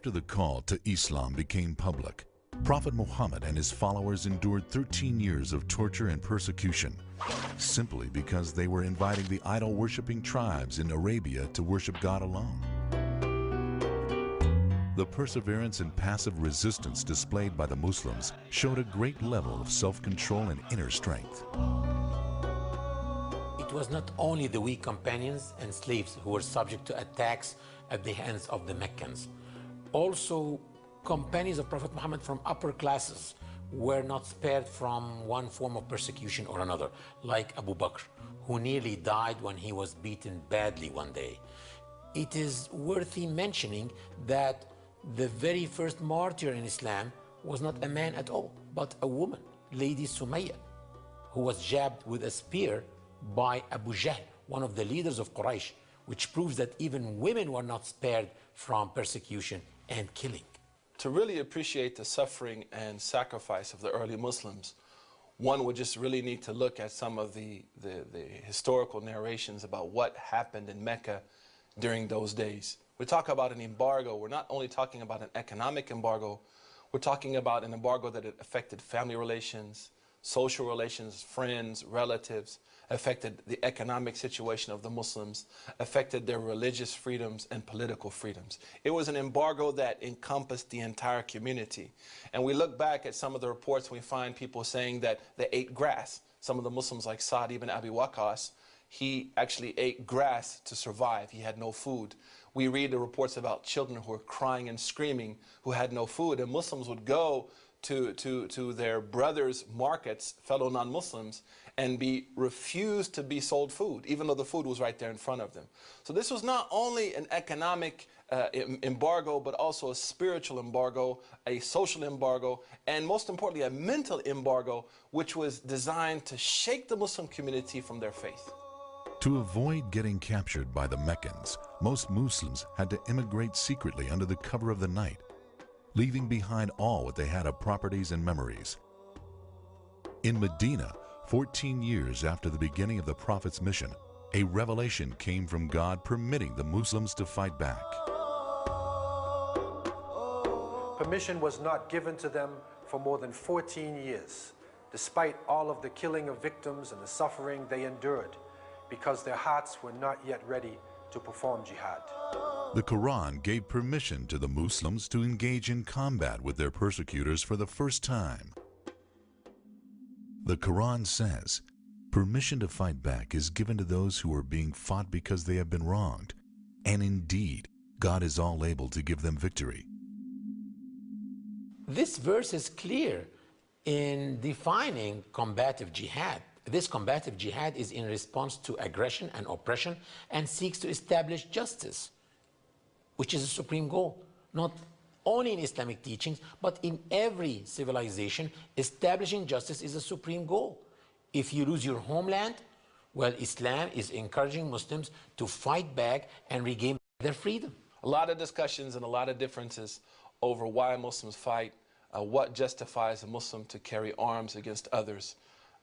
After the call to Islam became public, Prophet Muhammad and his followers endured 13 years of torture and persecution, simply because they were inviting the idol-worshipping tribes in Arabia to worship God alone. The perseverance and passive resistance displayed by the Muslims showed a great level of self-control and inner strength. It was not only the weak companions and slaves who were subject to attacks at the hands of the Meccans. Also, companions of Prophet Muhammad from upper classes were not spared from one form of persecution or another, like Abu Bakr, who nearly died when he was beaten badly one day. It is worthy mentioning that the very first martyr in Islam was not a man at all, but a woman, Lady Sumayya, who was jabbed with a spear by Abu Jahl, one of the leaders of Quraysh, which proves that even women were not spared from persecution and killing. To really appreciate the suffering and sacrifice of the early Muslims, one would just really need to look at some of the historical narrations about what happened in Mecca during those days. We talk about an embargo. We're not only talking about an economic embargo, we're talking about an embargo that affected family relations, social relations, friends, relatives, affected the economic situation of the Muslims, affected their religious freedoms and political freedoms. It was an embargo that encompassed the entire community. And we look back at some of the reports and we find people saying that they ate grass. Some of the Muslims like Sa'd ibn Abi Waqqas, he actually ate grass to survive. He had no food. We read the reports about children who were crying and screaming who had no food. And Muslims would go to their brothers' markets, fellow non-Muslims, and be refused to be sold food, even though the food was right there in front of them. So this was not only an economic embargo, but also a spiritual embargo, a social embargo, and most importantly, a mental embargo, which was designed to shake the Muslim community from their faith. To avoid getting captured by the Meccans, most Muslims had to immigrate secretly under the cover of the night, leaving behind all what they had of properties and memories. In Medina, 14 years after the beginning of the Prophet's mission, a revelation came from God permitting the Muslims to fight back. Permission was not given to them for more than 14 years, despite all of the killing of victims and the suffering they endured, because their hearts were not yet ready to perform jihad. The Quran gave permission to the Muslims to engage in combat with their persecutors for the first time. The Quran says, permission to fight back is given to those who are being fought because they have been wronged, and indeed, God is all able to give them victory. This verse is clear in defining combative jihad. This combative jihad is in response to aggression and oppression and seeks to establish justice, which is a supreme goal, not only in Islamic teachings, but in every civilization. Establishing justice is a supreme goal. If you lose your homeland, well, Islam is encouraging Muslims to fight back and regain their freedom. A lot of discussions and a lot of differences over why Muslims fight, what justifies a Muslim to carry arms against others.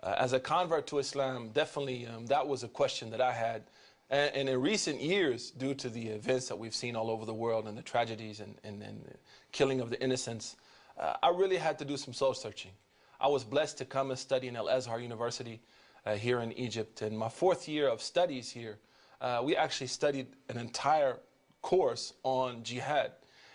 As a convert to Islam, definitely that was a question that I had. And in recent years, due to the events that we've seen all over the world and the tragedies and the killing of the innocents, I really had to do some soul searching. I was blessed to come and study in Al-Azhar University here in Egypt. In my 4th year of studies here, we actually studied an entire course on jihad.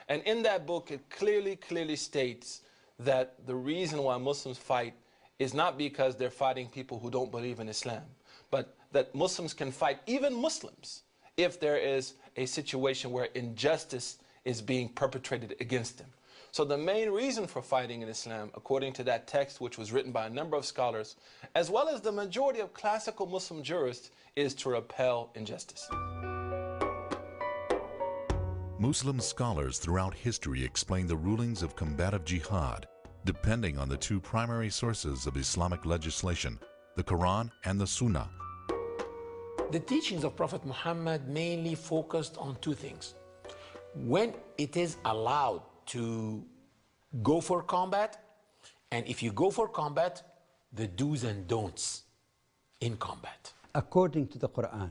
And in that book, it clearly states that the reason why Muslims fight is not because they're fighting people who don't believe in Islam, but that Muslims can fight even Muslims if there is a situation where injustice is being perpetrated against them. So the main reason for fighting in Islam, according to that text, which was written by a number of scholars, as well as the majority of classical Muslim jurists, is to repel injustice. Muslim scholars throughout history explain the rulings of combative jihad, depending on the two primary sources of Islamic legislation, the Quran and the Sunnah. The teachings of Prophet Muhammad mainly focused on two things. When it is allowed to go for combat, and if you go for combat, the do's and don'ts in combat. According to the Quran,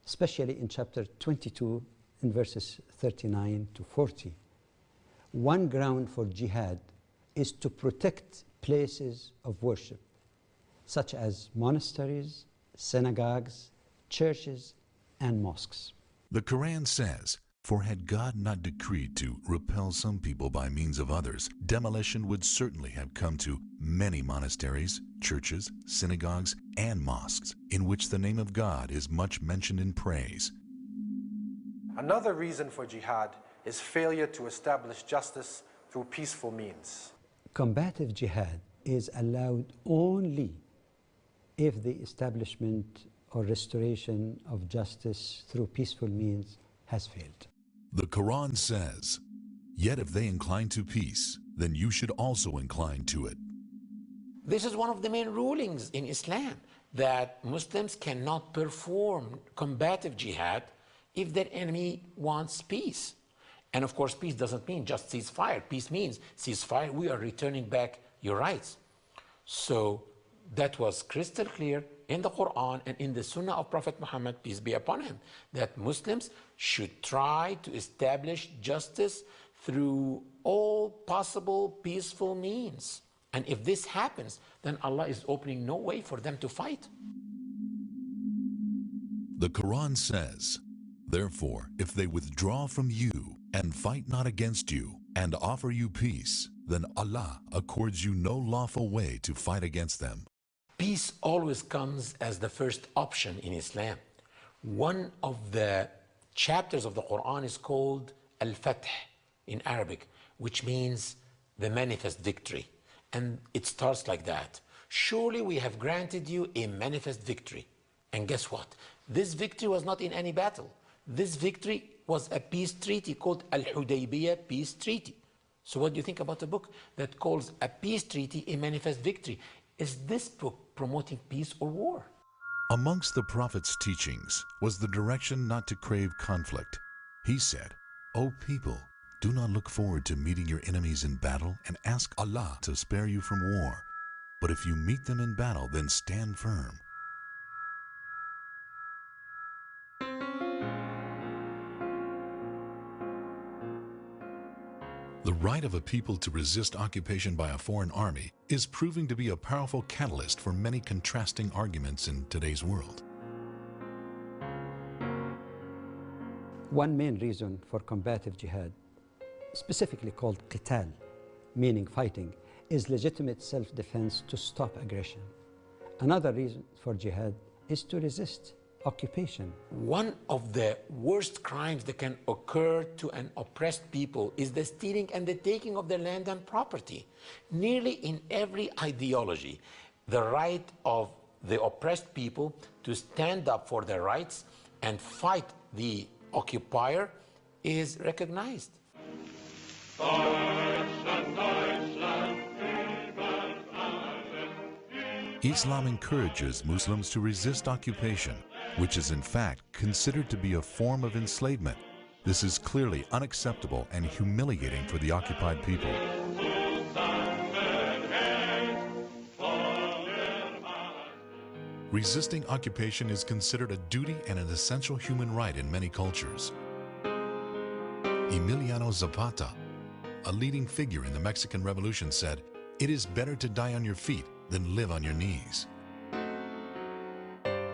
especially in chapter 22, in verses 39 to 40, one ground for jihad is to protect places of worship, such as monasteries, synagogues, churches, and mosques. The Quran says, "For had God not decreed to repel some people by means of others, demolition would certainly have come to many monasteries, churches, synagogues, and mosques, in which the name of God is much mentioned in praise." Another reason for jihad is failure to establish justice through peaceful means. Combative jihad is allowed only if the establishment or restoration of justice through peaceful means has failed. The Quran says, "Yet if they incline to peace, then you should also incline to it." This is one of the main rulings in Islam, that Muslims cannot perform combative jihad if their enemy wants peace. And of course, peace doesn't mean just ceasefire. Peace means ceasefire, we are returning back your rights. So that was crystal clear in the Quran and in the Sunnah of Prophet Muhammad, peace be upon him, that Muslims should try to establish justice through all possible peaceful means. And if this happens, then Allah is opening no way for them to fight. The Quran says, "Therefore, if they withdraw from you and fight not against you and offer you peace, then Allah accords you no lawful way to fight against them." Peace always comes as the first option in Islam. One of the chapters of the Quran is called Al-Fath in Arabic, which means the manifest victory. And it starts like that. "Surely we have granted you a manifest victory." And guess what? This victory was not in any battle. This victory was a peace treaty called Al-Hudaybiyah Peace Treaty. So what do you think about a book that calls a peace treaty a manifest victory? Is this book promoting peace or war? Amongst the Prophet's teachings was the direction not to crave conflict. He said, "O people, do not look forward to meeting your enemies in battle and ask Allah to spare you from war. But if you meet them in battle, then stand firm." The right of a people to resist occupation by a foreign army is proving to be a powerful catalyst for many contrasting arguments in today's world. One main reason for combative jihad, specifically called qital, meaning fighting, is legitimate self-defense to stop aggression. Another reason for jihad is to resist occupation. One of the worst crimes that can occur to an oppressed people is the stealing and the taking of their land and property. Nearly in every ideology, the right of the oppressed people to stand up for their rights and fight the occupier is recognized. Islam encourages Muslims to resist occupation, which is in fact considered to be a form of enslavement. This is clearly unacceptable and humiliating for the occupied people. Resisting occupation is considered a duty and an essential human right in many cultures. Emiliano Zapata, a leading figure in the Mexican Revolution, said, "It is better to die on your feet than live on your knees."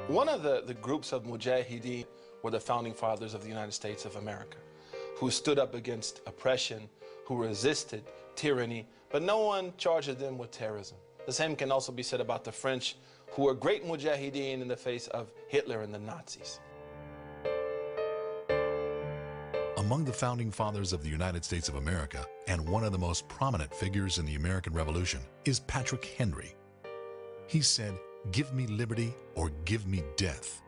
One of the groups of mujahideen were the founding fathers of the United States of America, who stood up against oppression, who resisted tyranny, but no one charged them with terrorism. The same can also be said about the French, who were great mujahideen in the face of Hitler and the Nazis. Among the founding fathers of the United States of America, and one of the most prominent figures in the American Revolution, is Patrick Henry. He said, "Give me liberty or give me death."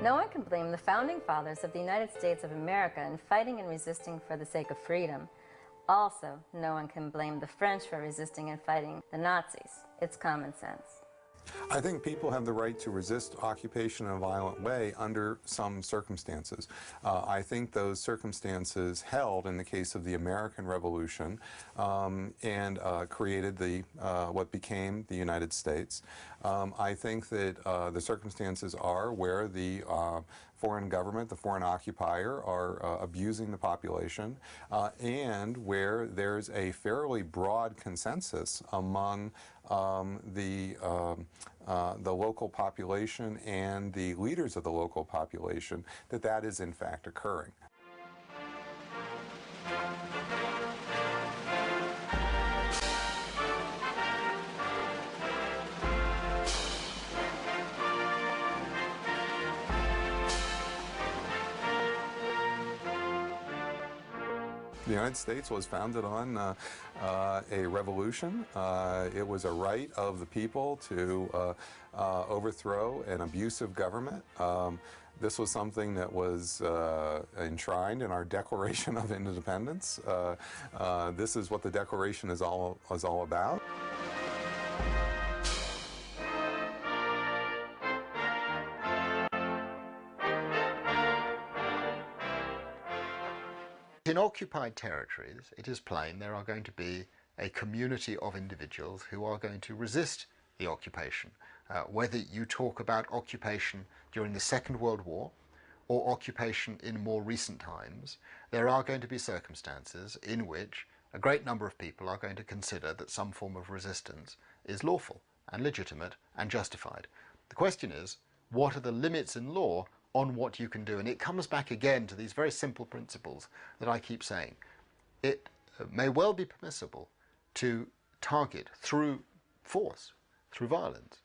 No one can blame the founding fathers of the United States of America in fighting and resisting for the sake of freedom. Also, no one can blame the French for resisting and fighting the Nazis. It's common sense. I think people have the right to resist occupation in a violent way under some circumstances. I think those circumstances held in the case of the American Revolution and created what became the United States. I think that the circumstances are where the foreign government, the foreign occupier, are abusing the population, and where there's a fairly broad consensus among the local population and the leaders of the local population that that is in fact occurring. The United States was founded on a revolution. It was a right of the people to overthrow an abusive government. This was something that was enshrined in our Declaration of Independence. This is what the Declaration is all about. In occupied territories, it is plain there are going to be a community of individuals who are going to resist the occupation. Whether you talk about occupation during the Second World War or occupation in more recent times, there are going to be circumstances in which a great number of people are going to consider that some form of resistance is lawful and legitimate and justified. The question is, what are the limits in law on what you can do? And it comes back again to these very simple principles that I keep saying. It may well be permissible to target through force, through violence,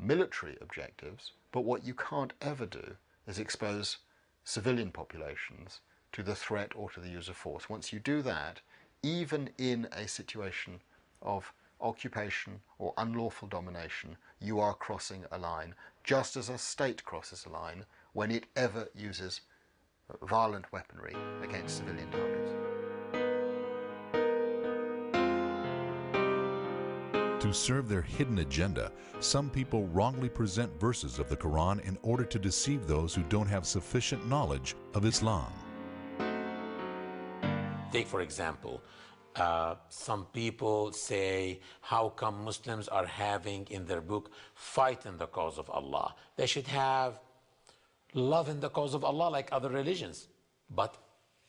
military objectives, but what you can't ever do is expose civilian populations to the threat or to the use of force. Once you do that, even in a situation of occupation or unlawful domination, you are crossing a line, just as a state crosses a line when it ever uses violent weaponry against civilian targets. To serve their hidden agenda, some people wrongly present verses of the Quran in order to deceive those who don't have sufficient knowledge of Islam. Take, for example, some people say, how come Muslims are having in their book, fight in the cause of Allah? They should have love in the cause of Allah like other religions. But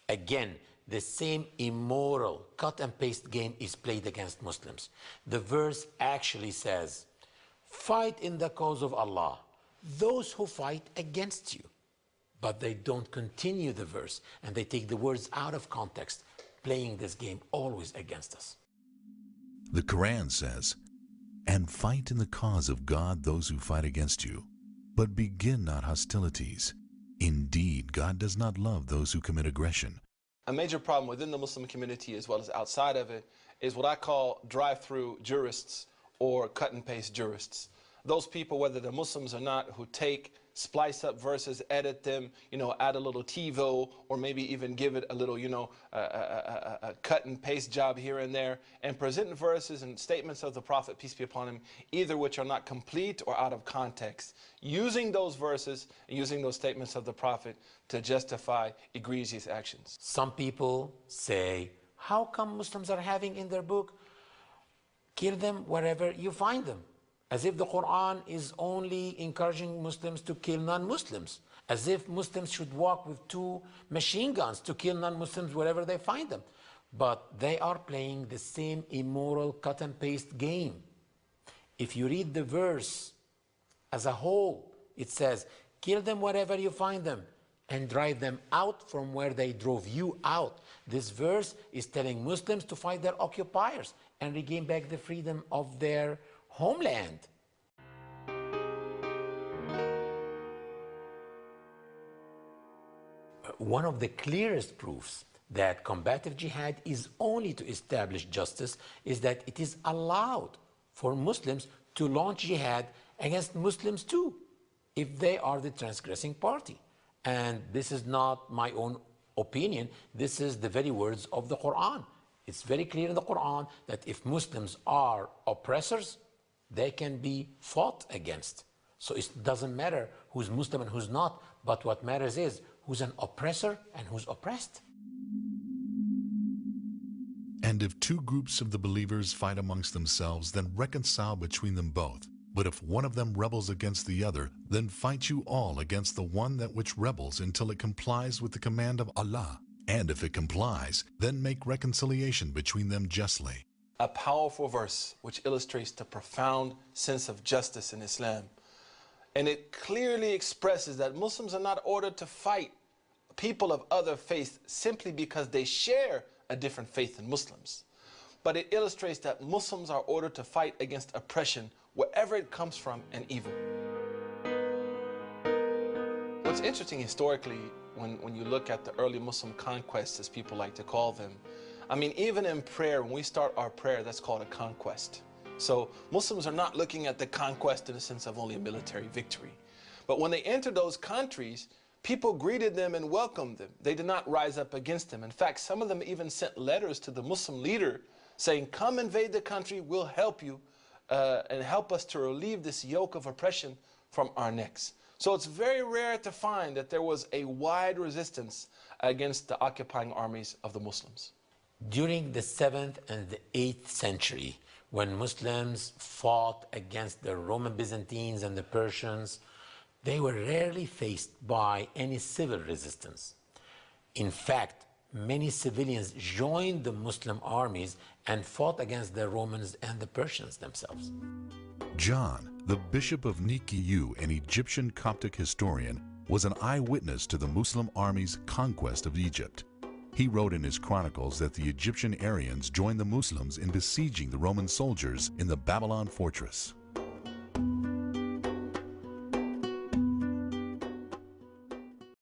again, the same immoral cut and paste game is played against Muslims. The verse actually says, fight in the cause of Allah, those who fight against you. But they don't continue the verse, and they take the words out of context, playing this game always against us. The Quran says, and fight in the cause of God those who fight against you. But begin not hostilities. Indeed, God does not love those who commit aggression. A major problem within the Muslim community as well as outside of it is what I call drive-through jurists or cut-and-paste jurists. Those people, whether they're Muslims or not, who take, splice up verses, edit them, add a little TiVo, or maybe even give it a little, a cut and paste job here and there, and present verses and statements of the Prophet, peace be upon him, either which are not complete or out of context, using those verses and using those statements of the Prophet to justify egregious actions. Some people say, how come Muslims are having in their book, kill them wherever you find them? As if the Quran is only encouraging Muslims to kill non-Muslims. As if Muslims should walk with 2 machine guns to kill non-Muslims wherever they find them. But they are playing the same immoral cut and paste game. If you read the verse as a whole, it says, kill them wherever you find them and drive them out from where they drove you out. This verse is telling Muslims to fight their occupiers and regain back the freedom of their homeland. One of the clearest proofs that combative jihad is only to establish justice is that it is allowed for Muslims to launch jihad against Muslims too, if they are the transgressing party. And this is not my own opinion, this is the very words of the Quran. It's very clear in the Quran that if Muslims are oppressors, they can be fought against. So it doesn't matter who's Muslim and who's not, but what matters is who's an oppressor and who's oppressed. And if two groups of the believers fight amongst themselves, then reconcile between them both. But if one of them rebels against the other, then fight you all against the one that which rebels until it complies with the command of Allah. And if it complies, then make reconciliation between them justly. A powerful verse which illustrates the profound sense of justice in Islam. And it clearly expresses that Muslims are not ordered to fight people of other faiths simply because they share a different faith than Muslims. But it illustrates that Muslims are ordered to fight against oppression wherever it comes from and evil. What's interesting historically, when you look at the early Muslim conquests, as people like to call them, I mean, even in prayer, when we start our prayer, that's called a conquest. So Muslims are not looking at the conquest in the sense of only a military victory. But when they entered those countries, people greeted them and welcomed them. They did not rise up against them. In fact, some of them even sent letters to the Muslim leader saying, come invade the country, we'll help you and help us to relieve this yoke of oppression from our necks. So it's very rare to find that there was a wide resistance against the occupying armies of the Muslims. During the 7th and the 8th century, when Muslims fought against the Roman Byzantines and the Persians, they were rarely faced by any civil resistance. In fact, many civilians joined the Muslim armies and fought against the Romans and the Persians themselves. John, the Bishop of Nikiyu, an Egyptian Coptic historian, was an eyewitness to the Muslim army's conquest of Egypt. He wrote in his chronicles that the Egyptian Aryans joined the Muslims in besieging the Roman soldiers in the Babylon fortress.